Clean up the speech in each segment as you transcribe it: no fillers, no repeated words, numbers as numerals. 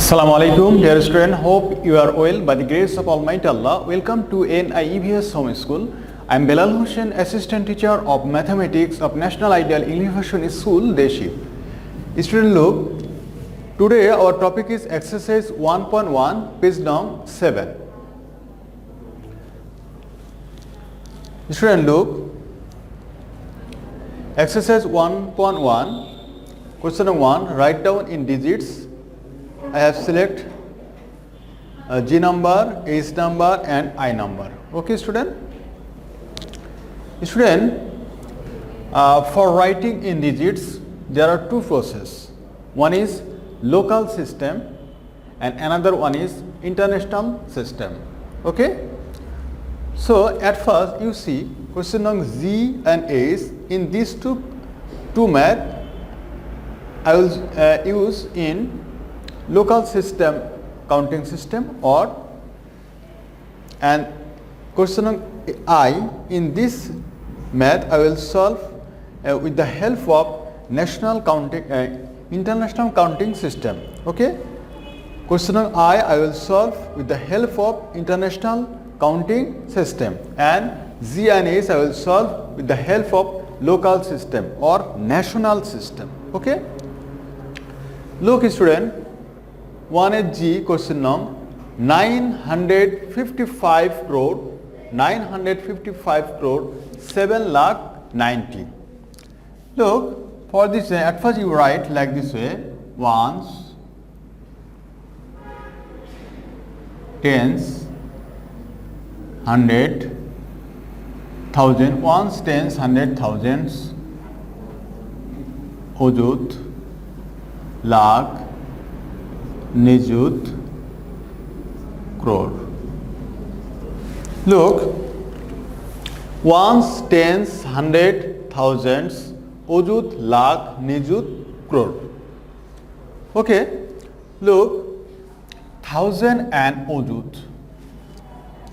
Assalamu alaikum, dear student. Hope you are well by the grace of Almighty Allah. Welcome to NIEVS Home School. I am Belal Hossain, Assistant Teacher of Mathematics of National Ideal English School, Deshi. Student, look. Today our topic is Exercise 1.1, page number 7. Student, look. Exercise 1.1, question number 1. Write down in digits. I have select G number, H number and I number. Okay, student? Student, for writing in digits, there are two processes. One is local system and another one is international system. Okay? So, at first you see question number Z and H. In these two math, I will use in local system counting system and question I, in this math I will solve with the help of national counting international counting system. Okay, question I will solve with the help of international counting system, and Z and H I will solve with the help of local system or national system. Okay, look student, one is G, question number 955 crore 7 lakh 90. Look, for this at first you write like this way: ones, tens, hundred, thousand, ones, tens, hundred, thousands, অযুত, lakh, nijut, crore. Look, ones, tens, hundred, thousands, ojut, lakh, nijut, crore. Okay, look, thousand and ojut.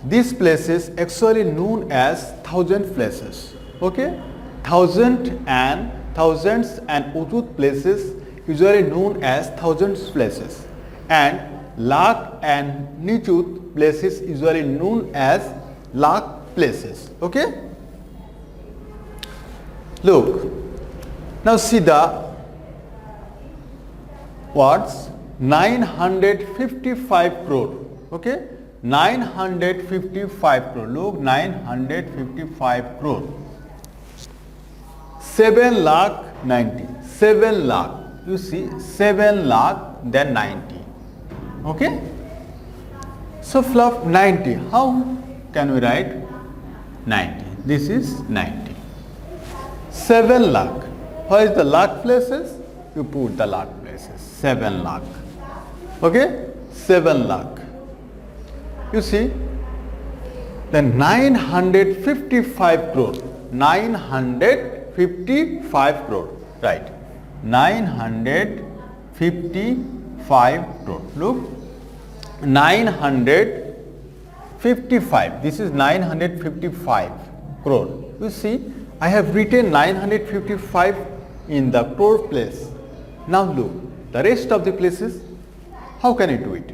These places actually known as thousand places. Okay, thousands and ojut places usually known as thousands places, and lakh and nijut places usually known as lakh places. Okay, look, now see the words 955 crore. Okay, 955 crore. Look, 955 crore. 7 lakh 90. 7 lakh. You see, 7 lakh then 90. Okay, so fluff 90. How can we write 90? This is 90. 7 lakh. Where is the lakh places? You put the lakh places. 7 lakh. Okay, 7 lakh. You see, then 955 crore. 955 crore. Right. 955 crore. Look, 955. This is 955 crore. You see, I have written 955 in the crore place. Now look, the rest of the places, how can you do it?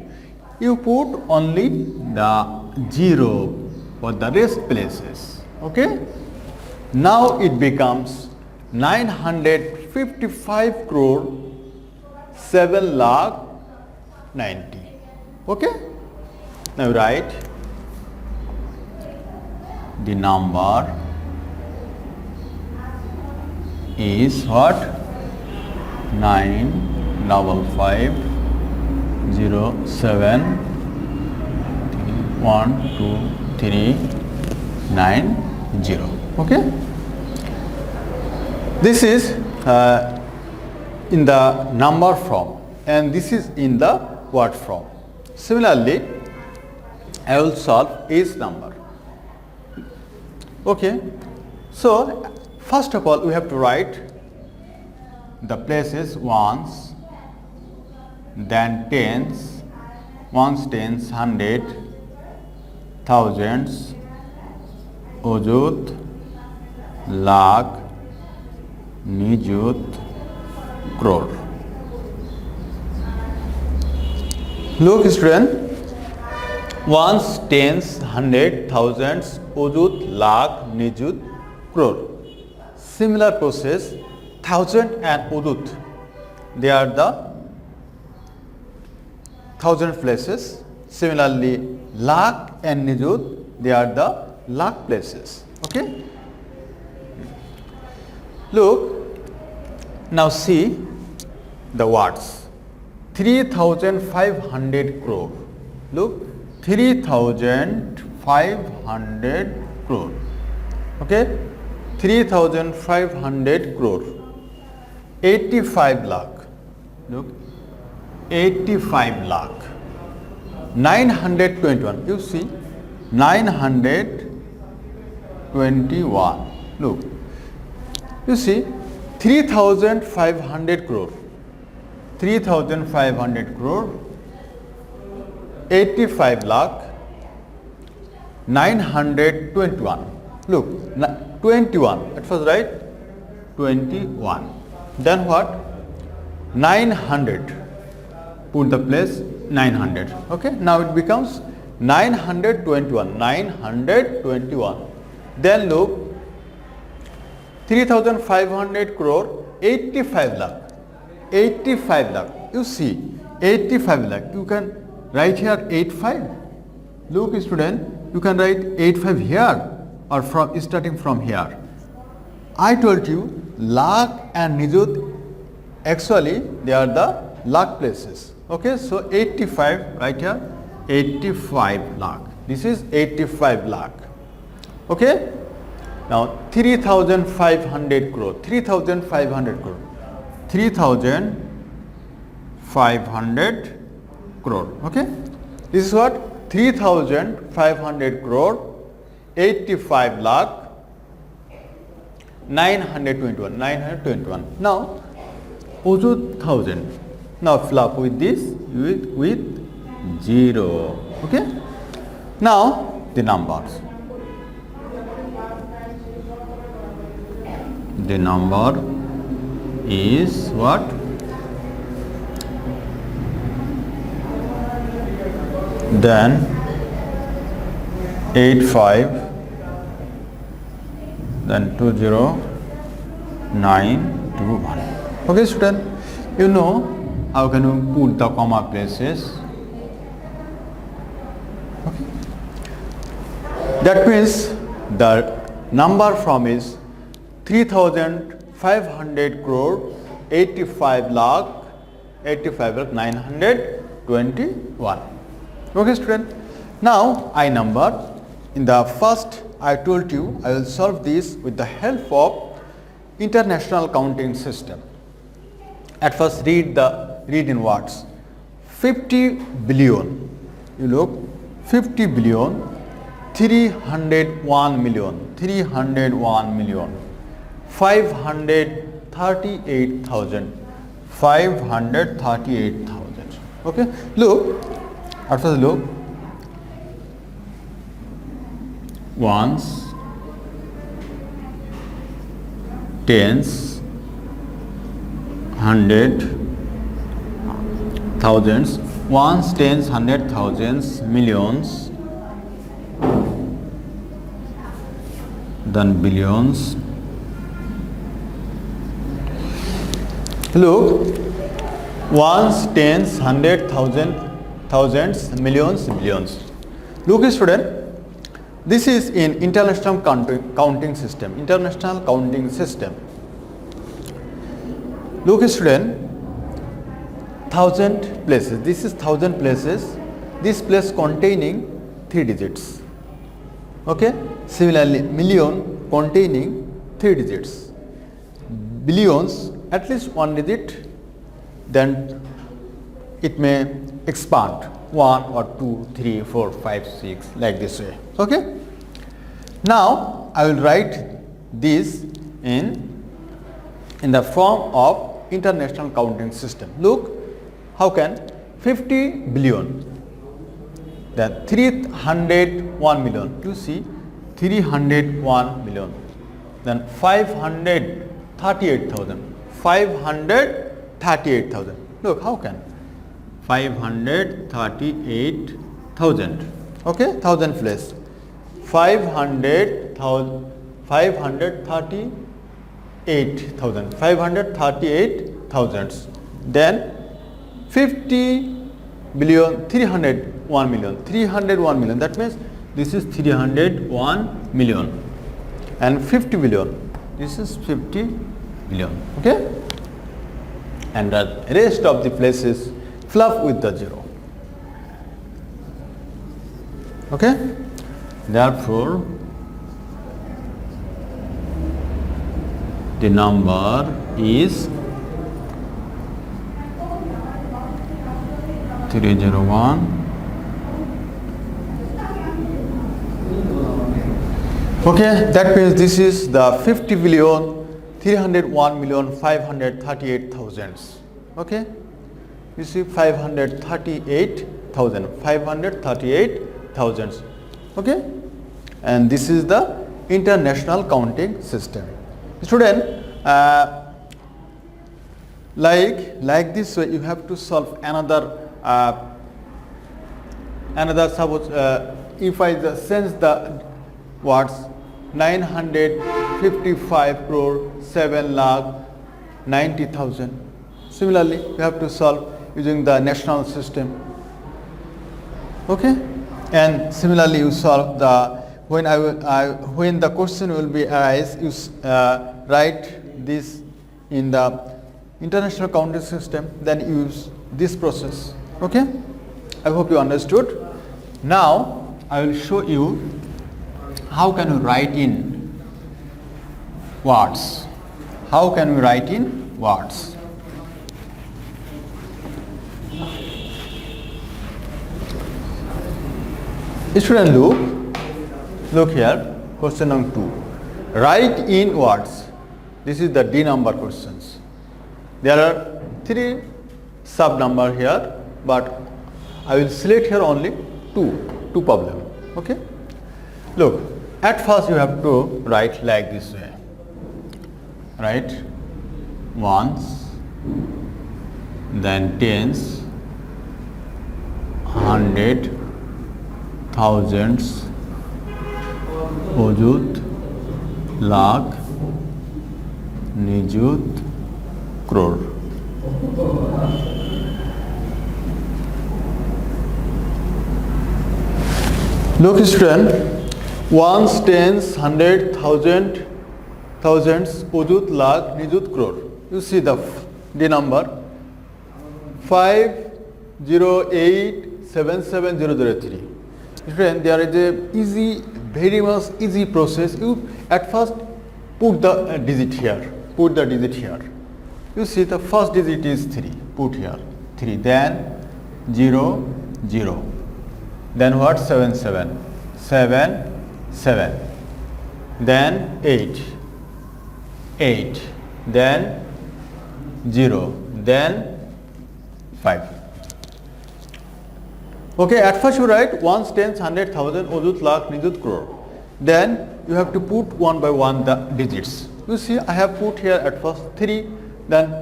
You put only the 0 for the rest places. Okay? Now it becomes 955 crore 7 lakh 90. Okay? Now write the number is what? 95507123990. Okay? This is in the number form and this is in the word form. Similarly, I will solve H number. Okay, so first of all we have to write the places ones, then tens, ones, tens, hundred, thousands, অযুত, lakh, nijut, crore. Look student, ones, tens, hundred, thousands, ojut, lakh, nijut, crore. Similar process, thousand and ojut, they are the thousand places. Similarly, lakh and nijut, they are the lakh places. Okay. Look, now see the words. 3,500 crore. Look, 3,500 crore. Okay, 3,500 crore. 85 lakh. Look, 85 lakh. 921. You see, 921. Look, you see, 3,500 crore. 3,500 crore, 85 lakh, 921. Look, 21, that was right, 21. Then what? 900, put the place 900. Okay, now it becomes 921, 921. Then look, 3,500 crore, 85 lakh. 85 lakh. You see, 85 lakh. You can write here 85. Look student, you can write 85 here or from starting from here. I told you lakh and nijut, actually they are the lakh places. Okay, so 85 right here, 85 lakh. This is 85 lakh. Okay. Now 3,500 crore. 3,500 crore. 3,500 crore. Okay, this is what? 3,500 crore, 85 lakh, 921. 921. Now ojut 1,000. Now fill up with this with 0. Okay. Now the numbers. The number is what? Then 85, then 20921. Okay student, you know how can you put the comma places? Okay. That means the number from is 3,500 crore, 85 lakh, 921. Okay student. Now I number. In the first I told you I will solve this with the help of international counting system. At first read in words. 50 billion. You look, 50 billion, 301 million, 301 million. 538,000, 538,000. Okay, look, at first look, ones, tens, hundred, thousands, ones, tens, hundred, thousands, millions, then billions. Look, ones, tens, hundred, thousands, millions, billions. Look student, this is in international counting system. International counting system. Look student, 1,000 places. This is 1,000 places. This place containing 3 digits. Okay. Similarly, million containing 3 digits. Billions at least 1 digit. Then it may expand 1 or 2, 3, 4, 5, 6 like this way. Okay. Now I will write this in the form of international counting system. Look, how can 50 billion, then 301 million. You see, 301 million. Then 538,000. 538,000. Look, how can 538,000. Okay, 1000 place. 538,000. 538,000. Then 50 billion 301 million. 301 million. That means this is 301 million. And 50 billion. This is 50 billion. Okay. And the rest of the places fluff with the zero. Okay. Therefore, the number is 301. Okay, that means this is the 50 billion 301 million 538,000. Okay, you see 538,000. Okay, and this is the international counting system. Student, like this way you have to solve another suppose if I change the words 955 crore 7 lakh 90,000. Similarly, you have to solve using the national system. Okay, and similarly you solve the when the question will be arise, you write this in the international counting system, then use this process. Okay, I hope you understood. Now I will show you how can you write in words. How can we write in words? Student, look here, question number 2. Write in words. This is the D number questions. There are 3 sub number here, but I will select here only two problem. Okay. Look, at first you have to write like this way. Write ones, then tens, hundred, thousands, অযুত, লাখ, নিযুত, crore. Look student, ones, tens, hundred, thousands, অযুত, লাখ, নিযুত, crore. You see the number 5087703. Friend, there is a very much easy process. You at first put the digit here. You see the first digit is 3. Put here 3. Then 0, 0. Then what? 7, 7. 7, 7. Then 8, 8. Then 0. Then 5. Okay, at first you write ones, tens, hundred, thousand, অযুত, লাখ, নিযুত, crore. Then you have to put one by one the digits. You see, I have put here at first 3, then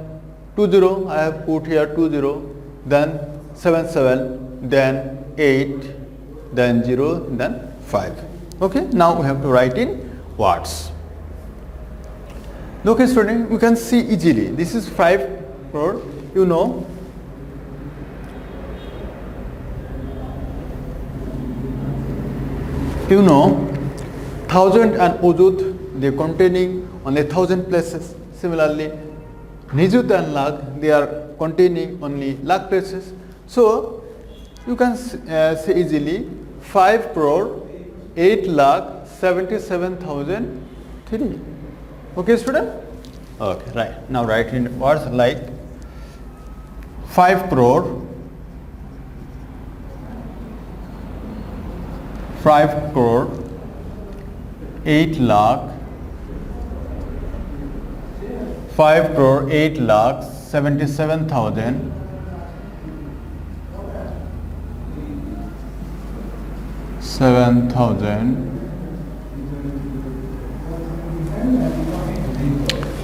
20, I have put here 20, then 77, then 8, then 0, then 5. Okay, now we have to write in words. Look student, you can see easily. This is 5 crore, you know. You know, thousand and অযুত, they containing only 1000 places. Similarly, নিযুত and lakh, they are containing only lakh places. So you can say easily 5 crore 8 lakh 77,003. Okay student? Okay, right. Now write in words like 5 crore 5 crore 8 lakh 5 crore 8 lakh 77,000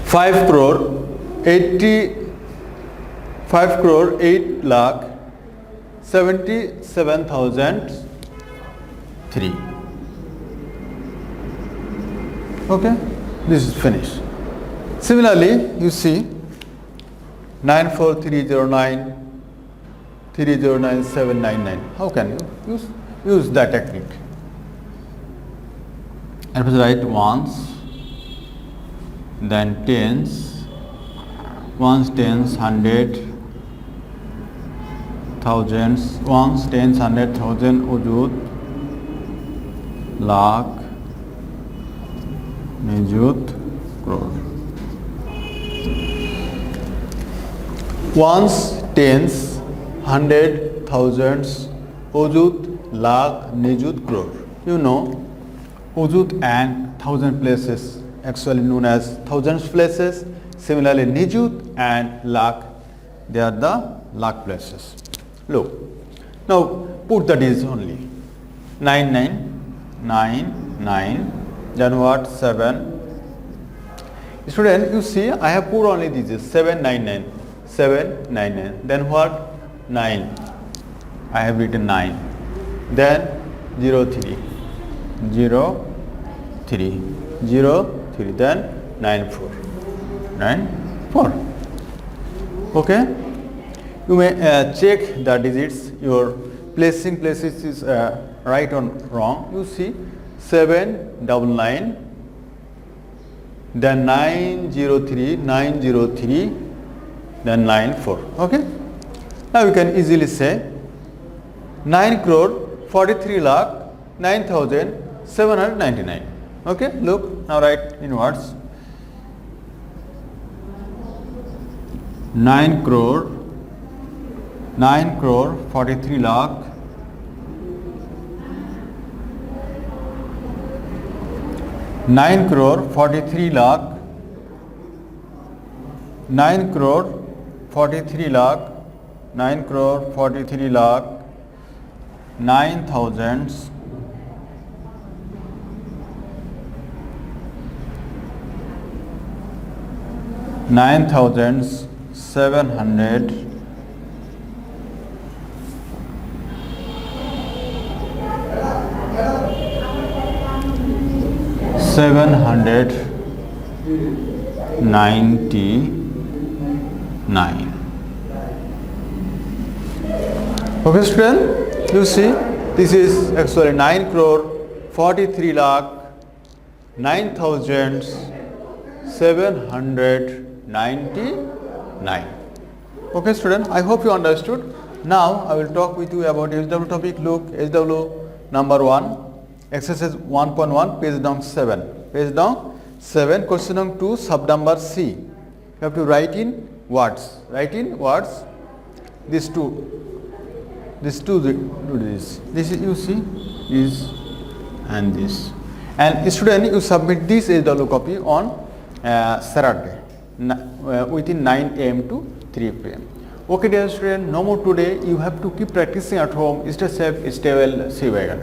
5 crore 8 lakh 77,003. Okay, this is finished. Similarly, you see 94309 309,799. How can you use that technique? And first write ones, then tens, ones, tens, hundred, thousands, ones, tens, hundred, thousand, ujud, lakh, nijut, crore. Ones, tens, hundred, thousands, ujut, lakh, nijut, crore. You know, ujut and thousand places actually known as thousands places. Similarly, nijut and lakh, they are the lakh places. Look, now put the digits only. 9999, then what? 7. Student, you see I have put only digits 799, 799. Then what? 9. I have written 9. Then 03, 03, 03. Then 94, 94. Okay. You may check the digits. Your placing places is right or wrong. You see 799, then 903, 903, then 94. Okay. Now you can easily say 9 crore 43 lakh 9,799. Okay. Look, now write in words. 9 crore 43 lakh 9 crore 43 lakh 9 crore 43 lakh 9 crore 43 lakh 9,000 9,700 799. Okay, student, you see this is actually 9 crore 43 lakh 9,799. Okay, student, I hope you understood. Now I will talk with you about SW topic. Look, SW number 1, exercise 1.1, page down 7. Page down 7, question number 2, sub number C. You have to write in words. Write in words. These two do this. This is, you see, is and this. And student, you submit this SW copy on Saturday within 9 a.m. to 3 p.m. Okay, dear student, no more today. You have to keep practicing at home. Stay safe, stay well. See you again.